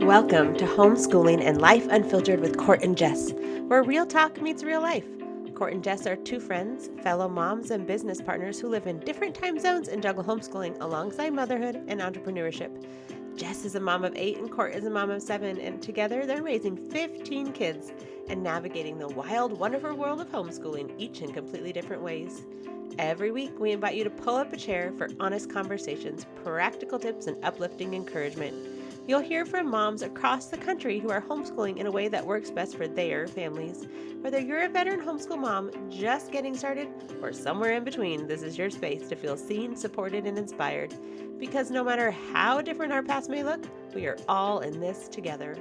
Welcome to Homeschooling and Life Unfiltered with Court and Jess, where real talk meets real life. Court and Jess are two friends, fellow moms, and business partners who live in different time zones and juggle homeschooling alongside motherhood and entrepreneurship. Jess is a mom of 8 and Court is a mom of 7, and together they're raising 15 kids and navigating the wild, wonderful world of homeschooling, each in completely different ways. Every week, we invite you to pull up a chair for honest conversations, practical tips, and uplifting encouragement. You'll hear from moms across the country who are homeschooling in a way that works best for their families. Whether you're a veteran homeschool mom just getting started or somewhere in between, this is your space to feel seen, supported, and inspired. Because no matter how different our paths may look, we are all in this together.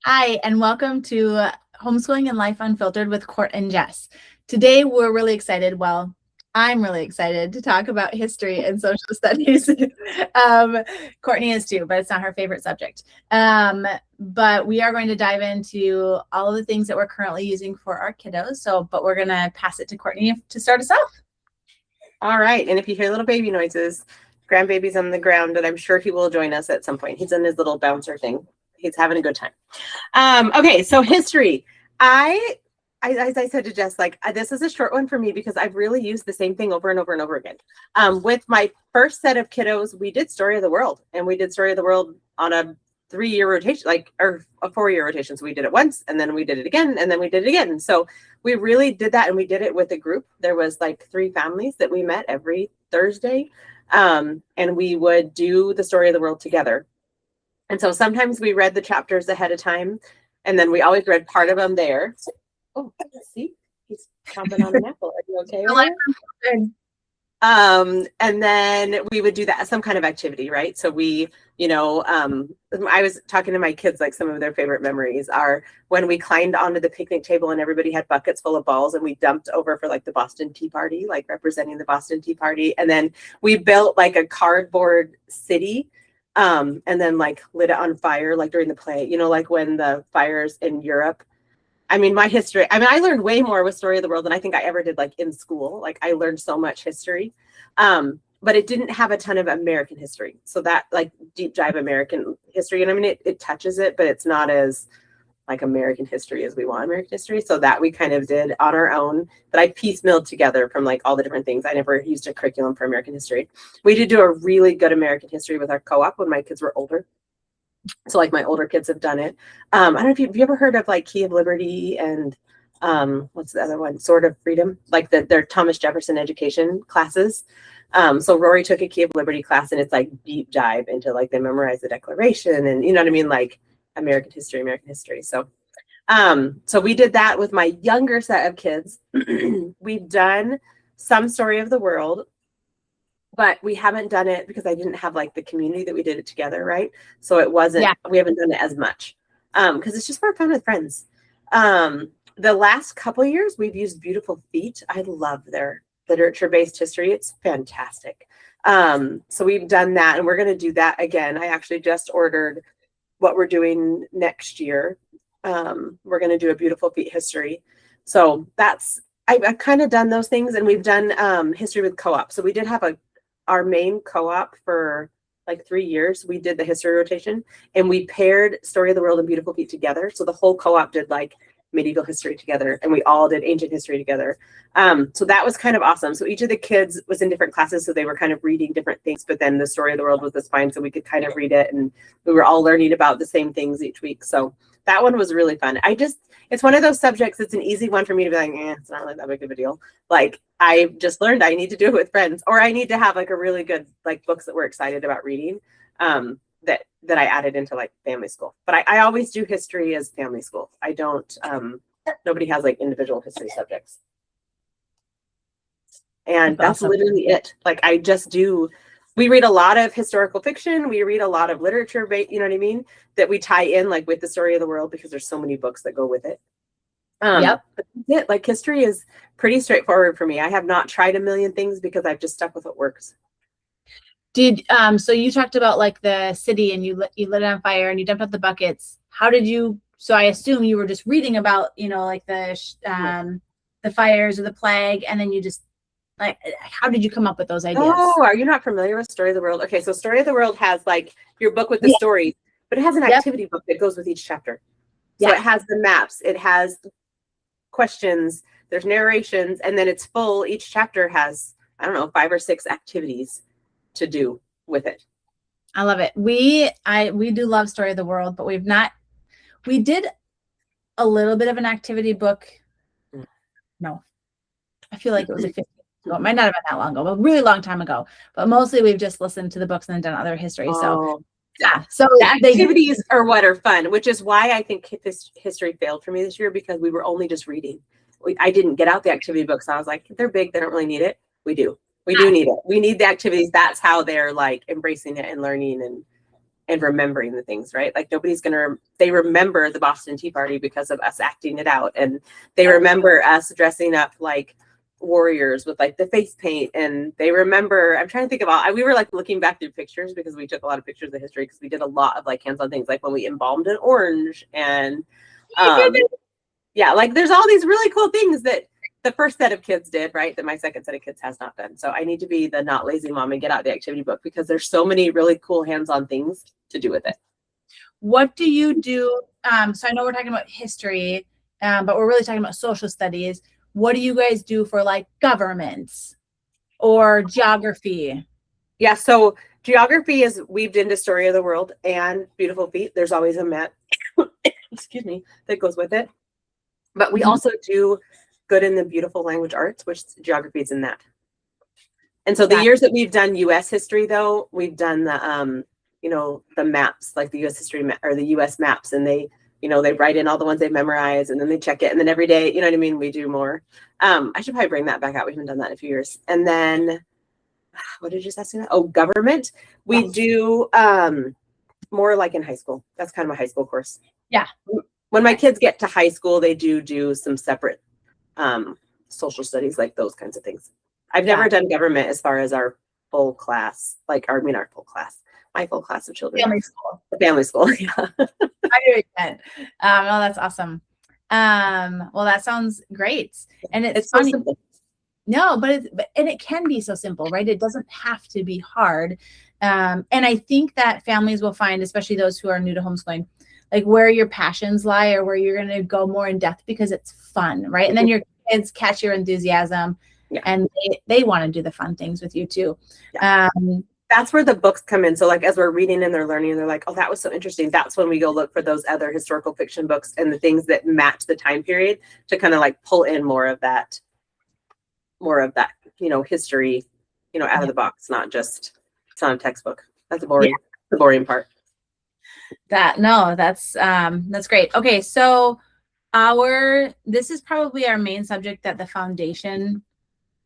Hi, and welcome to Homeschooling and Life Unfiltered with Court and Jess. Today, we're really excited. Well, I'm really excited to talk about history and social studies. Courtney is too, but it's not her favorite subject. But we are going to dive into all of the things that we're currently using for our kiddos. But we're going to pass it to Courtney to start us off. All right. And if you hear little baby noises, grandbaby's on the ground, but I'm sure he will join us at some point. He's in his little bouncer thing. He's having a good time. Okay, so history. As I said to Jess, this is a short one for me because I've really used the same thing over and over and over again. With my first set of kiddos, we did Story of the World, and we did Story of the World on a 3-year rotation, or a 4-year rotation. So we did it once, and then we did it again, and then we did it again. So we really did that, and we did it with a group. There was 3 families that we met every Thursday, and we would do the Story of the World together. And so sometimes we read the chapters ahead of time, and then we always read part of them there. Oh, see, he's chomping on an apple. Are you okay? And then we would do that, some kind of activity, right? So we, I was talking to my kids, some of their favorite memories are when we climbed onto the picnic table and everybody had buckets full of balls and we dumped over for the Boston Tea Party, representing the Boston Tea Party. And then we built a cardboard city, and then lit it on fire, during the play, when the fires in Europe. My history, I learned way more with Story of the World than I think I ever did in school. I learned so much history, but it didn't have a ton of American history. So that deep dive American history, and it touches it, but it's not as American history as we want American history. So that we kind of did on our own, but I piecemealed together from all the different things. I never used a curriculum for American history. We did do a really good American history with our co-op when my kids were older. So my older kids have done it. I don't know if you've ever heard of Key of Liberty and what's the other one? Sword of Freedom, their Thomas Jefferson education classes. So Rory took a Key of Liberty class, and it's deep dive into they memorize the Declaration and American history. So so we did that with my younger set of kids. We've done some Story of the World, but we haven't done it because I didn't have the community that we did it together, right? So it wasn't, we haven't done it as much because it's just more fun with friends. The last couple of years, we've used Beautiful Feet. I love their literature-based history. It's fantastic. So we've done that, and we're going to do that again. I actually just ordered what we're doing next year. We're going to do a Beautiful Feet history. So I've kind of done those things, and we've done history with co-op. So we did have our main co-op for 3 years. We did the history rotation, and we paired Story of the World and Beautiful Feet together. So the whole co-op did medieval history together, and we all did ancient history together. So that was kind of awesome. So each of the kids was in different classes, so they were kind of reading different things, but then the Story of the World was the spine, so we could kind of read it, and we were all learning about the same things each week. So that one was really fun. It's one of those subjects, it's an easy one for me to be it's not that big of a deal. I just learned I need to do it with friends, or I need to have a really good books that we're excited about reading, that I added into family school. But I always do history as family school. I don't, nobody has individual history subjects. And that's awesome. Literally it. I just do, we read a lot of historical fiction. We read a lot of literature, you know what I mean? That we tie in with the Story of the World because there's so many books that go with it. But that's it. History is pretty straightforward for me. I have not tried a million things because I've just stuck with what works. So you talked about the city, and you lit it on fire and you dumped out the buckets. How did you, so I assume you were just reading about, the fires or the plague, and then you just Like, how did you come up with those ideas? Oh, are you not familiar with Story of the World? Okay, so Story of the World has like your book with the stories, but it has an activity book that goes with each chapter. So it has the maps, it has questions, there's narrations, and then it's full. Each chapter has, I don't know, 5 or 6 activities to do with it. I love it. We do love Story of the World, but we did a little bit of an activity book. No, I feel like it was a 15 ago. It might not have been that long ago, but a really long time ago. But mostly we've just listened to the books and then done other history. So yeah. So the activities are what are fun, which is why I think this history failed for me this year, because we were only just reading. I didn't get out the activity books. I was like, they're big. They don't really need it. We do. We do need it. We need the activities. That's how they're like embracing it and learning and remembering the things, right? Like they remember the Boston Tea Party because of us acting it out. And they remember us dressing up like warriors with like the face paint, and they remember, I'm trying to think about, we were like looking back through pictures because we took a lot of pictures of history because we did a lot of like hands-on things, like when we embalmed an orange, and like there's all these really cool things that the first set of kids did, right, that my second set of kids has not done. So I need to be the not lazy mom and get out the activity book, because there's so many really cool hands-on things to do with it. What do you do? So I know we're talking about history, but we're really talking about social studies. What do you guys do for like governments or geography? Yeah, so geography is weaved into Story of the World and Beautiful Feet. There's always a map, excuse me, that goes with it. But we also do good in the beautiful language arts, which geography is in that. And so the years that we've done U.S. history, though, we've done the, the maps, like the U.S. history or the U.S. maps, and they write in all the ones they've memorized, and then they check it. And then every day, you know what I mean? We do more. I should probably bring that back out. We haven't done that in a few years. And then what did you just ask me? Oh, government. We do more like in high school. That's kind of a high school course. Yeah. When my kids get to high school, they do some separate social studies, like those kinds of things. I've never done government as far as our full class, my full class of children. Family school. The family school, yeah. I do it. Oh, that's awesome. Well, that sounds great. And it's funny. So simple. No, but it can be so simple, right? It doesn't have to be hard. And I think that families will find, especially those who are new to homeschooling, like where your passions lie or where you're going to go more in depth because it's fun, right? And then your kids catch your enthusiasm and they want to do the fun things with you too. Yeah. That's where the books come in. So like as we're reading and they're learning, they're like, oh, that was so interesting. That's when we go look for those other historical fiction books and the things that match the time period to kind of like pull in more of that, history, out of the box, it's not a textbook. That's the boring part. That's great. Okay. So this is probably our main subject that the foundation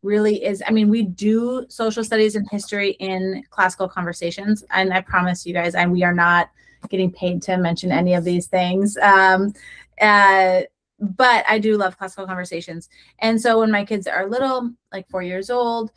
really is. I mean, we do social studies and history in classical conversations, and I promise you guys, we are not getting paid to mention any of these things. But I do love classical conversations. And so when my kids are little, like 4 years old,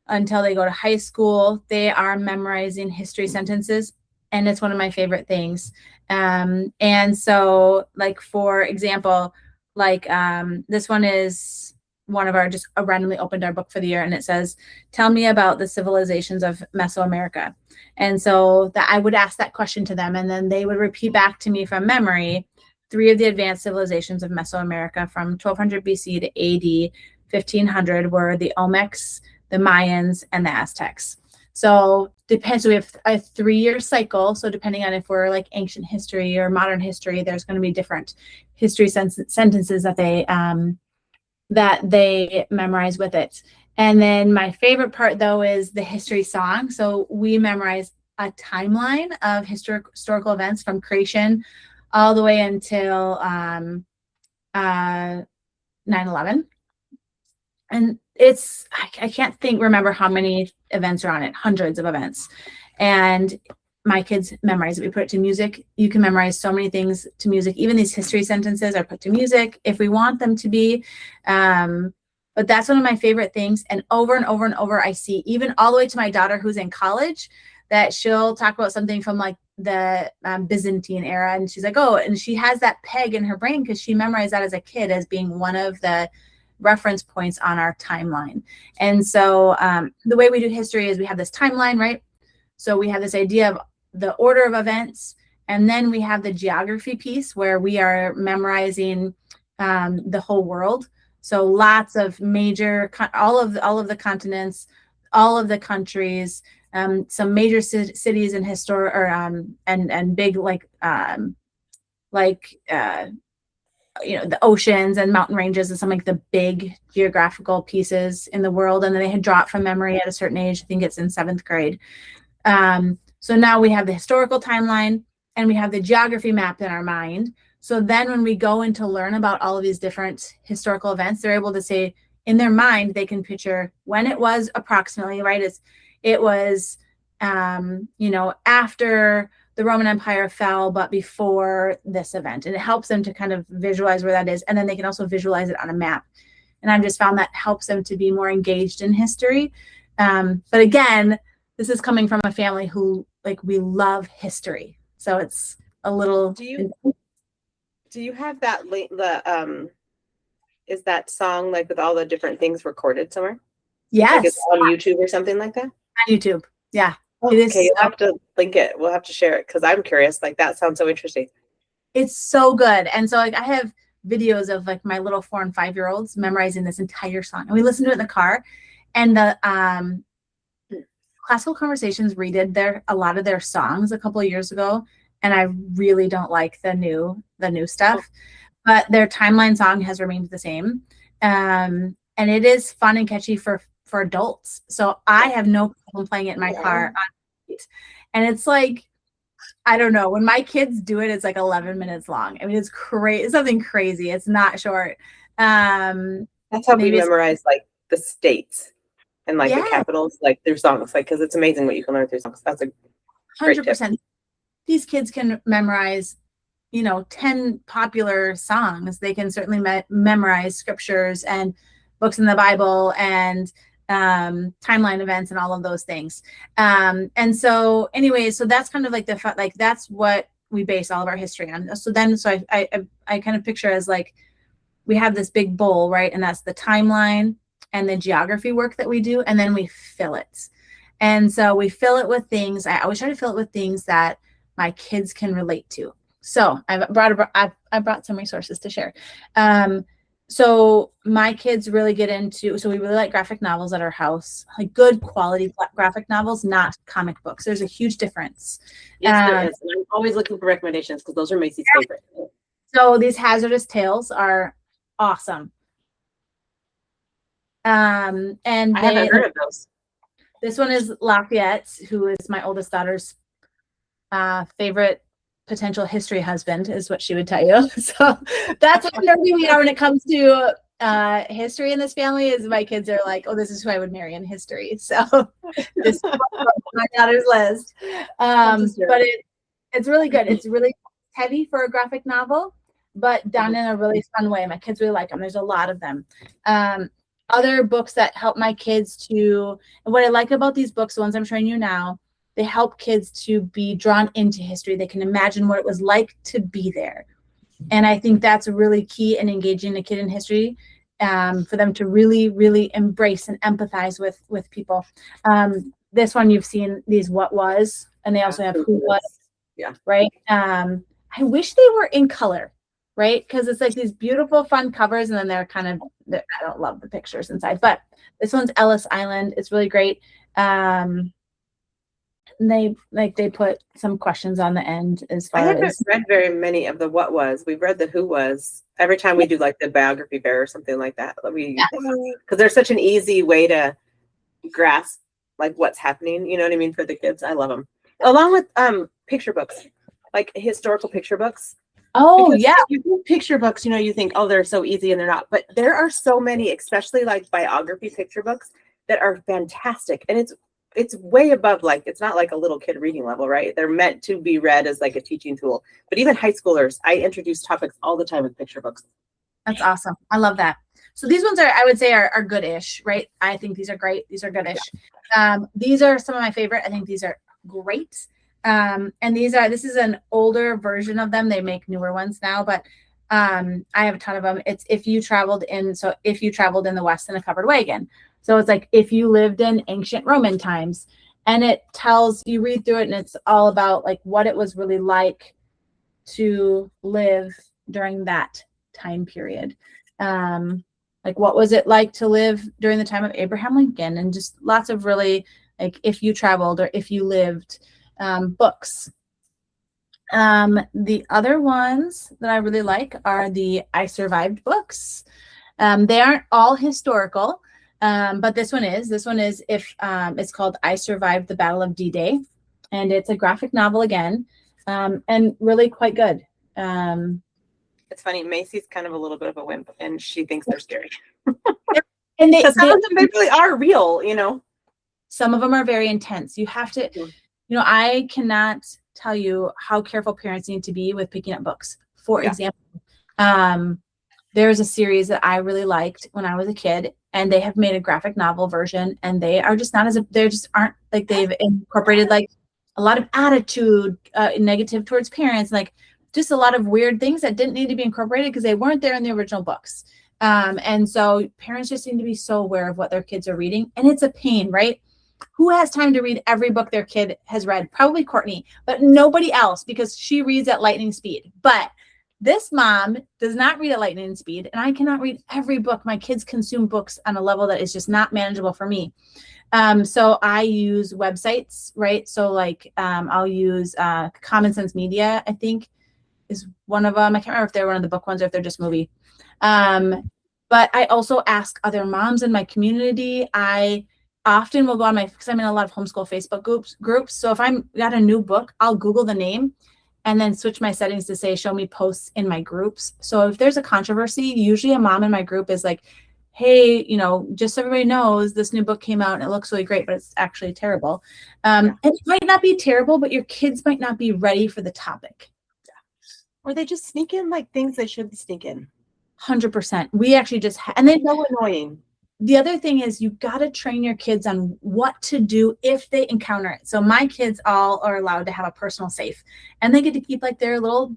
until they go to high school, they are memorizing history sentences. And it's one of my favorite things. And so like, for example, this one is one of our, I randomly opened our book for the year, and it says, tell me about the civilizations of Mesoamerica. And so that I would ask that question to them, and then they would repeat back to me from memory 3 of the advanced civilizations of Mesoamerica from 1200 BC to AD 1500 were the Olmecs, the Mayans, and the Aztecs. So depends. So we have a 3-year cycle. So depending on if we're like ancient history or modern history, there's going to be different history sentences that they memorize with it. And then my favorite part, though, is the history song. So we memorize a timeline of historical events from creation all the way until 9/11. And I can't remember how many events are on it, hundreds of events. And my kids memorize it. We put it to music. You can memorize so many things to music. Even these history sentences are put to music if we want them to be. But that's one of my favorite things. And over and over and over, I see, even all the way to my daughter who's in college, that she'll talk about something from like the Byzantine era. And she's like, oh, and she has that peg in her brain because she memorized that as a kid as being one of the reference points on our timeline. And so the way we do history is we have this timeline, right? So we have this idea of the order of events, and then we have the geography piece where we are memorizing the whole world. So lots of major, all of the continents, all of the countries, some major cities and and big the oceans and mountain ranges and some like the big geographical pieces in the world. And then they had dropped from memory at a certain age. I think it's in 7th grade. So now we have the historical timeline and we have the geography map in our mind. So then when we go in to learn about all of these different historical events, they're able to say in their mind, they can picture when it was approximately, right? It was, after the Roman Empire fell, but before this event. And it helps them to kind of visualize where that is. And then they can also visualize it on a map. And I've just found that helps them to be more engaged in history. But again, this is coming from a family who we love history. So it's a little. Do you have that is that song with all the different things recorded somewhere? Yes. It's on YouTube or something like that? On YouTube. Yeah. Oh, okay, you'll have to link it. We'll have to share it because I'm curious. That sounds so interesting. It's so good. And so I have videos of my little 4 and 5-year-olds memorizing this entire song. And we listen to it in the car. And the Classical Conversations redid a lot of their songs a couple of years ago. And I really don't like the new stuff. But their timeline song has remained the same. And it is fun and catchy for adults. So I have no problem playing it in my car. And it's I don't know, when my kids do it, it's 11 minutes long. I mean, it's crazy. It's something crazy. It's not short. That's how we memorize the states and the capitals, their songs, because it's amazing what you can learn through songs. That's a 100%. These kids can memorize 10 popular songs. They can certainly memorize scriptures and books in the Bible and timeline events and all of those things. And so anyway, so that's kind of that's what we base all of our history on. So I kind of picture as we have this big bowl, right? And that's the timeline and the geography work that we do. And then we fill it. And so we fill it with things. I always try to fill it with things that my kids can relate to. So I brought some resources to share. So my kids really get into, so we really like graphic novels at our house, good quality graphic novels, not comic books. There's a huge difference. Yes, there is. And I'm always looking for recommendations because those are Macy's favorite. So these Hazardous Tales are awesome. And I haven't heard of those. This one is Lafayette, who is my oldest daughter's favorite potential history husband, is what she would tell you. So that's how nerdy we are when it comes to history in this family. Is my kids are oh, this is who I would marry in history. So this is my daughter's list. But it's really good. It's really heavy for a graphic novel, but done in a really fun way. My kids really like them. There's a lot of them. Other books that help my kids to, and what I like about these books, the ones I'm showing you now, they help kids to be drawn into history. They can imagine what it was like to be there. And I think that's really key in engaging a kid in history, for them to really, really embrace and empathize with people. This one, you've seen these What Was, and they also have Who Was. Yeah. Right. I wish they were in color, right? Because it's these beautiful, fun covers, and then I don't love the pictures inside. But this one's Ellis Island. It's really great. They put some questions on the end as far as. I haven't read very many of the What Was. We've read the Who Was. Every time we do the biography fair or something like that, because there's such an easy way to grasp what's happening. You know what I mean, for the kids. I love them. Along with picture books, historical picture books. Oh, because yeah. You do picture books, you think, oh, they're so easy, and they're not. But there are so many, especially biography picture books, that are fantastic. And it's way above, it's not a little kid reading level, right? They're meant to be read as a teaching tool. But even high schoolers, I introduce topics all the time with picture books. That's awesome. I love that. So these ones I would say are good-ish, right? I think these are great. These are good-ish. Yeah. These are some of my favorite. I think these are great. And this is an older version of them. They make newer ones now, but I have a ton of them. It's if you traveled in the West in a covered wagon. So it's like if you lived in ancient Roman times, and it tells you, read through it, and it's all about like what it was really like to live during that time period. Like what was it like to live during the time of Abraham Lincoln, and just lots of really like if you traveled or if you lived books. The other ones that I really like are the I Survived books. They aren't all historical, but this one is. This one is if it's called I Survived the Battle of D-Day, and it's a graphic novel again, and really quite good. It's funny. Macy's kind of a little bit of a wimp, and she thinks they're scary. And Some of them, they really are real, you know. Some of them are very intense. You have to, you know, I cannot tell you how careful parents need to be with picking up books. For example, there's a series that I really liked when I was a kid, and they have made a graphic novel version, and they are just not as they just aren't like they've incorporated like a lot of attitude, negative towards parents, like just a lot of weird things that didn't need to be incorporated because they weren't there in the original books. And so parents just need to be so aware of what their kids are reading, and it's a pain, right? Who has time to read every book their kid has read? Probably Courtney, but nobody else, because she reads at lightning speed. But this mom does not read at lightning speed, and I cannot read every book. My kids consume books on a level that is just not manageable for me. So I use websites, right? So like I'll use Common Sense Media, I think is one of them. I can't remember if they're one of the book ones or if they're just movie. But I also ask other moms in my community. I often will go on because I'm in a lot of homeschool Facebook groups. So if I'm got a new book, I'll Google the name and then switch my settings to say, show me posts in my groups. So if there's a controversy, usually a mom in my group is like, hey, you know, just so everybody knows, this new book came out and it looks really great, but it's actually terrible. And it might not be terrible, but your kids might not be ready for the topic. Or they just sneak in like things they shouldn't sneak in. 100%. We actually just, and then so annoying. The other thing is you got to train your kids on what to do if they encounter it. So my kids all are allowed to have a personal safe, and they get to keep like their little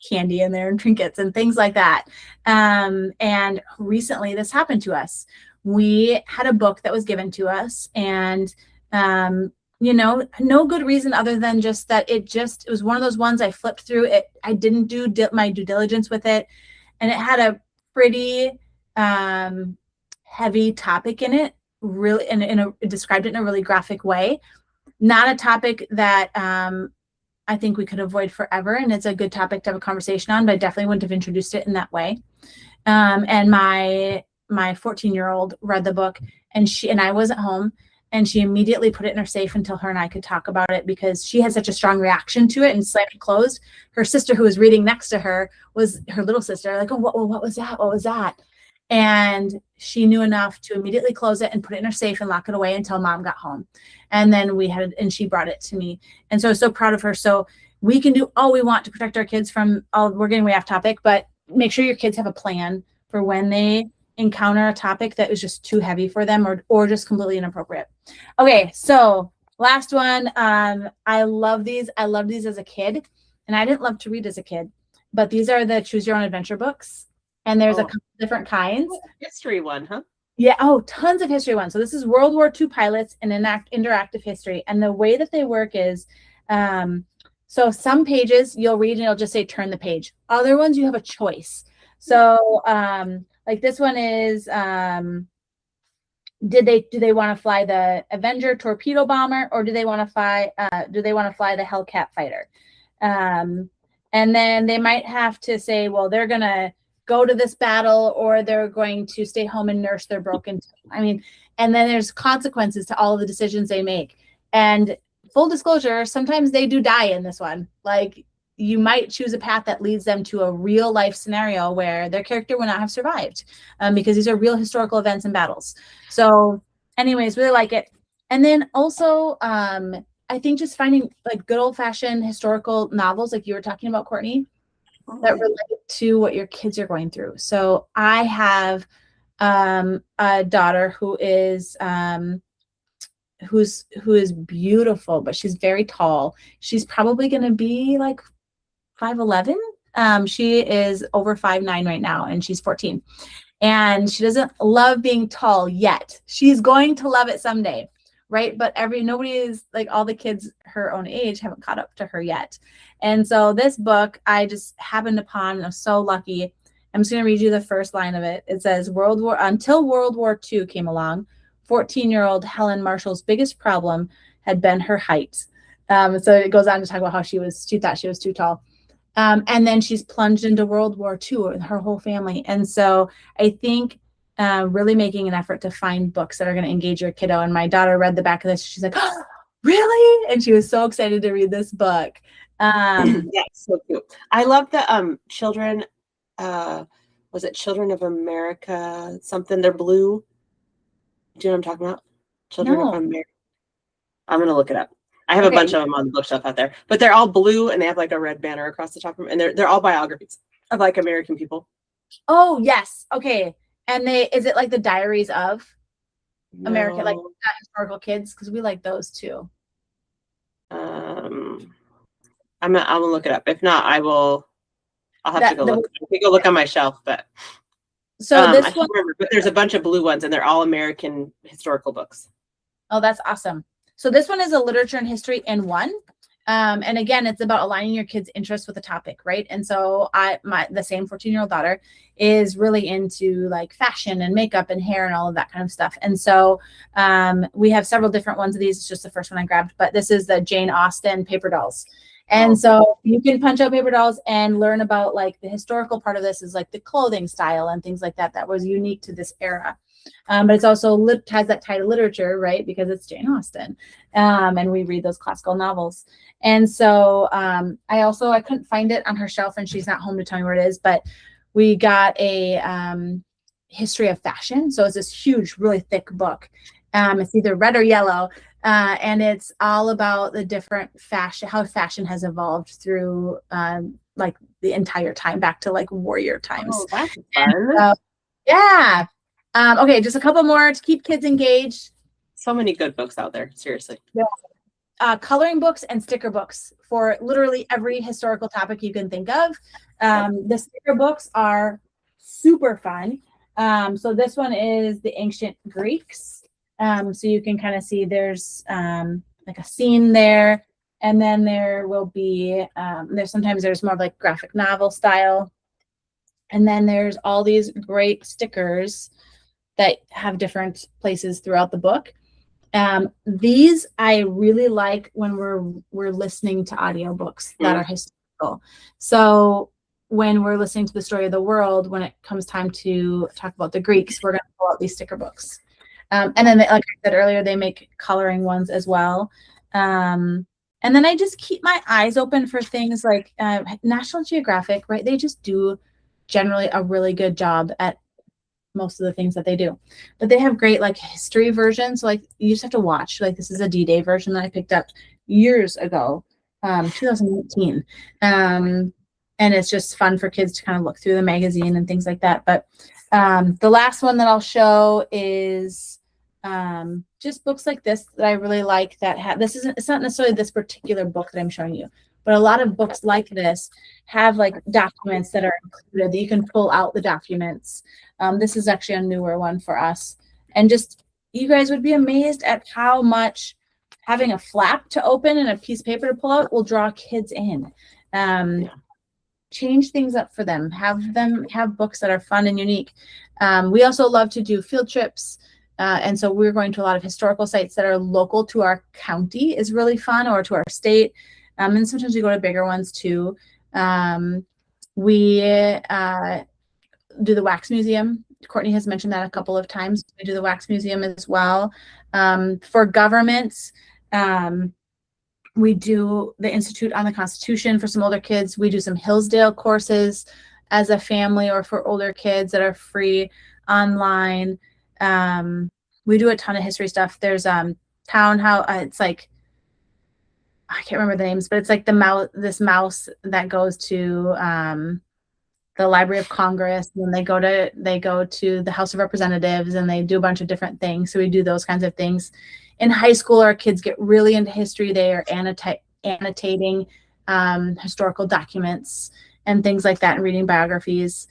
candy in there and trinkets and things like that. And recently this happened to us. We had a book that was given to us, and you know, no good reason other than just that it was one of those ones I flipped through it. I didn't do my due diligence with it, and it had a pretty heavy topic in it, really, and it described it in a really graphic way. Not a topic that I think we could avoid forever, and it's a good topic to have a conversation on, but I definitely wouldn't have introduced it in that way. And my 14-year-old read the book, and I wasn't home, and she immediately put it in her safe until her and I could talk about it, because she had such a strong reaction to it and slammed it closed. Her sister, who was reading next to her, was her little sister, like, oh, what was that? What was that? And she knew enough to immediately close it and put it in her safe and lock it away until mom got home. And then she brought it to me. And so I was so proud of her. So we can do all we want to protect our kids from we're getting way off topic, but make sure your kids have a plan for when they encounter a topic that is just too heavy for them or just completely inappropriate. Okay. So last one. I love these. I loved these as a kid, and I didn't love to read as a kid, but these are the Choose Your Own Adventure books. And there's a couple different kinds. History one, huh? Yeah. Oh, tons of history ones. So this is World War II pilots and interactive history. And the way that they work is, so some pages you'll read and it'll just say turn the page. Other ones you have a choice. So like this one is, do they want to fly the Avenger torpedo bomber, or do they want to fly the Hellcat fighter? And then they might have to say, well, they're gonna go to this battle, or they're going to stay home and nurse their broken. And then there's consequences to all of the decisions they make. And full disclosure, sometimes they do die in this one. Like, you might choose a path that leads them to a real life scenario where their character would not have survived, because these are real historical events and battles. So anyways, really like it. And then also, I think just finding like good old fashioned historical novels, like you were talking about, Courtney, that relate to what your kids are going through. So I have a daughter who is beautiful, but she's very tall. She's probably going to be like 5'11", She is over 5'9" right now, and she's 14. And she doesn't love being tall yet. She's going to love it someday, right? But nobody is like, all the kids her own age haven't caught up to her yet. And so this book I just happened upon, and I'm so lucky. I'm just going to read you the first line of it. It says, until World War II came along, 14-year-old Helen Marshall's biggest problem had been her height. So it goes on to talk about how she thought she was too tall. And then she's plunged into World War II with her whole family. And so I think really making an effort to find books that are going to engage your kiddo. And my daughter read the back of this. She's like, oh, really? And she was so excited to read this book. Yeah, so cute. I love the children. Was it Children of America? Something. They're blue. Do you know what I'm talking about? Children of America. I'm going to look it up. I have a bunch of them on the bookshelf out there, but they're all blue and they have like a red banner across the top of them, and they're all biographies of like American people. Oh yes, okay. And is it like the Diaries of America, like historical kids? Because we like those too. I'm gonna look it up. If not, I'll have to go look. I can go look on my shelf, but so this I can't remember. But there's a bunch of blue ones, and they're all American historical books. Oh, that's awesome. So this one is a literature and history in one. And again, it's about aligning your kids' interests with the topic, right? And so the same 14-year-old daughter is really into like fashion and makeup and hair and all of that kind of stuff. And so we have several different ones of these. It's just the first one I grabbed, but this is the Jane Austen paper dolls. And so you can punch out paper dolls and learn about like the historical part of this is like the clothing style and things like that was unique to this era. But it's also has that tie to literature, right? Because it's Jane Austen. And we read those classical novels. And so I couldn't find it on her shelf, and she's not home to tell me where it is, but we got a history of fashion. So it's this huge, really thick book. It's either red or yellow. And it's all about the different fashion, how fashion has evolved through like the entire time back to like warrior times. Oh, that's fun. Yeah. Okay, just a couple more to keep kids engaged. So many good books out there, seriously. Yeah. Coloring books and sticker books for literally every historical topic you can think of. The sticker books are super fun. So this one is the ancient Greeks. So you can kind of see there's like a scene there, and then there will be there's more of like graphic novel style, and then there's all these great stickers that have different places throughout the book. These I really like when we're listening to audiobooks that are historical. So when we're listening to the story of the world, when it comes time to talk about the Greeks, we're going to pull out these sticker books. And then, like I said earlier, they make coloring ones as well. And then I just keep my eyes open for things like National Geographic, right? They just do generally a really good job at most of the things that they do, but they have great like history versions. So, like you just have to watch. Like this is a D-Day version that I picked up years ago, 2018, and it's just fun for kids to kind of look through the magazine and things like that. But the last one that I'll show is just books like this that I really like. It's not necessarily this particular book that I'm showing you, but a lot of books like this have like documents that are included that you can pull out the documents. This is actually a newer one for us. And just, you guys would be amazed at how much having a flap to open and a piece of paper to pull out will draw kids in. Change things up for them. Have them have books that are fun and unique. We also love to do field trips. And so we're going to a lot of historical sites that are local to our county is really fun, or to our state. And sometimes we go to bigger ones too. We do the Wax Museum. Courtney has mentioned that a couple of times. We do the Wax Museum as well. For governments, we do the Institute on the Constitution for some older kids. We do some Hillsdale courses as a family, or for older kids that are free online. We do a ton of history stuff. There's it's like, I can't remember the names, but it's like this mouse that goes to the Library of Congress, and they go to the House of Representatives, and they do a bunch of different things. So we do those kinds of things. In high school, our kids get really into history. They are annotating historical documents, and things like that, and reading biographies.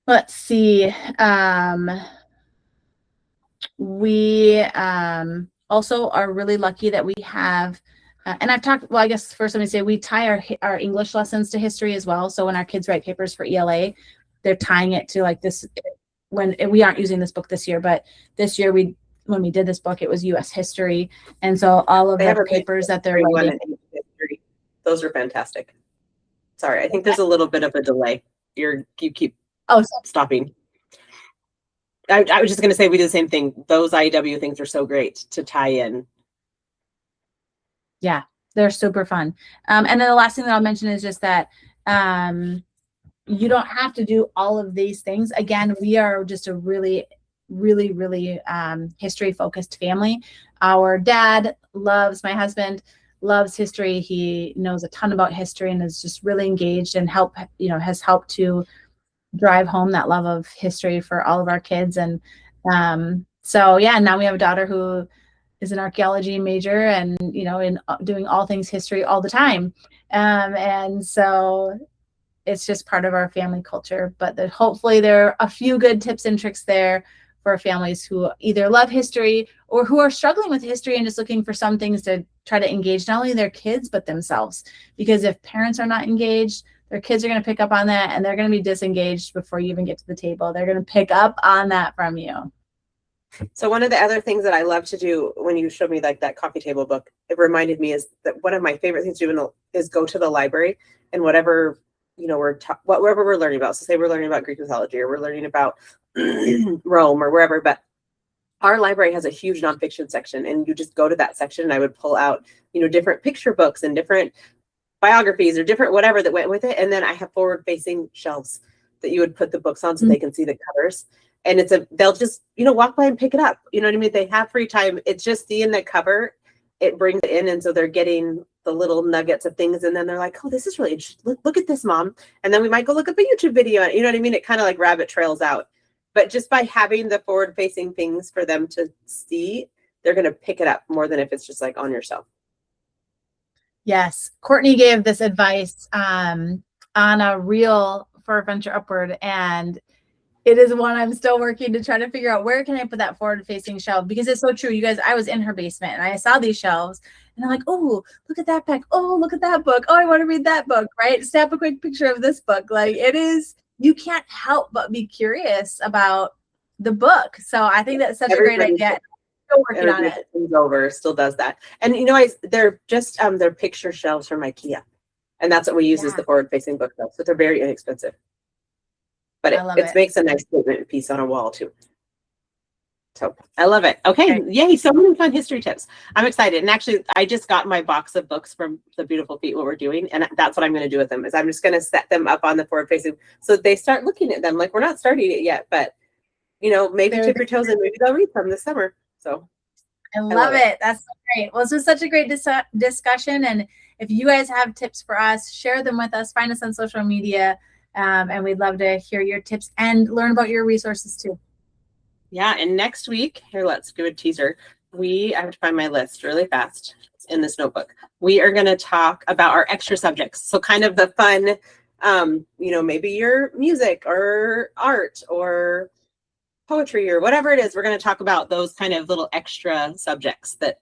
Let's see. We also are really lucky that we have, and I've talked, well, I guess first let me say we tie our English lessons to history as well. So when our kids write papers for ELA, they're tying it to like this, when we aren't using this book this year, but this year when we did this book, it was U.S. history. And so all of the papers that they're writing. Those are fantastic. Sorry, I think there's a little bit of a delay. You keep stopping. I was just going to say we do the same thing. Those IEW things are so great to tie in. Yeah, they're super fun. And then the last thing that I'll mention is just that you don't have to do all of these things. Again, we are just a really, really, really history-focused family. Our dad my husband loves history. He knows a ton about history and is just really engaged and has helped to drive home that love of history for all of our kids. And so yeah, now we have a daughter who is an archaeology major and in doing all things history all the time. And so it's just part of our family culture. But hopefully there are a few good tips and tricks there for families who either love history or who are struggling with history and just looking for some things to try to engage not only their kids but themselves. Because if parents are not engaged, their kids are going to pick up on that, and they're going to be disengaged before you even get to the table. They're going to pick up on that from you. So one of the other things that I love to do when you showed me like that coffee table book, it reminded me is that one of my favorite things to do is go to the library and whatever whatever we're learning about. So say we're learning about Greek mythology or we're learning about Rome or wherever, but our library has a huge nonfiction section, and you just go to that section and I would pull out, different picture books and different biographies or different whatever that went with it. And then I have forward facing shelves that you would put the books on so they can see the covers. And they'll just, walk by and pick it up. You know what I mean? They have free time. It's just seeing the cover, it brings it in. And so they're getting the little nuggets of things. And then they're like, oh, this is really interesting. Look at this, Mom. And then we might go look up a YouTube video. You know what I mean? It kind of like rabbit trails out. But just by having the forward facing things for them to see, they're going to pick it up more than if it's just like on your shelf. Yes. Courtney gave this advice on a reel for Adventure Upward, and it is one I'm still working to try to figure out where can I put that forward facing shelf, because it's so true. You guys, I was in her basement and I saw these shelves and I'm like, oh, look at that book. Oh, look at that book. Oh, I want to read that book, right? Snap a quick picture of this book. Like you can't help but be curious about the book. So I think that's such a great idea. Still working on it. Still does that. And they're just they're picture shelves from IKEA. And that's what we use as the forward facing bookshelves. So they're very inexpensive. But it makes a nice statement piece on a wall too. So I love it. Okay. Yay. So many fun history tips. I'm excited. And actually I just got my box of books from the Beautiful Feet, what we're doing. And that's what I'm going to do with them is I'm just going to set them up on the forward facing. So they start looking at them. Like we're not starting it yet, but maybe tip your toes and maybe they'll read some this summer. So I love it. That's so great. Well, this was such a great discussion. And if you guys have tips for us, share them with us. Find us on social media. And we'd love to hear your tips and learn about your resources too. Yeah. And next week, here, let's do a teaser. I have to find my list really fast. It's in this notebook. We are going to talk about our extra subjects. So kind of the fun, maybe your music or art or poetry or whatever it is. We're going to talk about those kind of little extra subjects that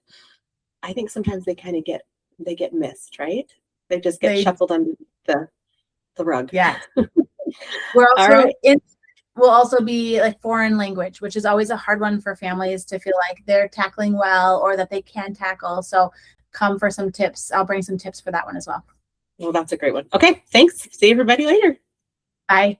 I think sometimes they get missed, right? They just get shuffled under the rug. Yeah. We'll also be like foreign language, which is always a hard one for families to feel like they're tackling well or that they can tackle. So come for some tips. I'll bring some tips for that one as well. Well, that's a great one. Okay. Thanks. See everybody later. Bye.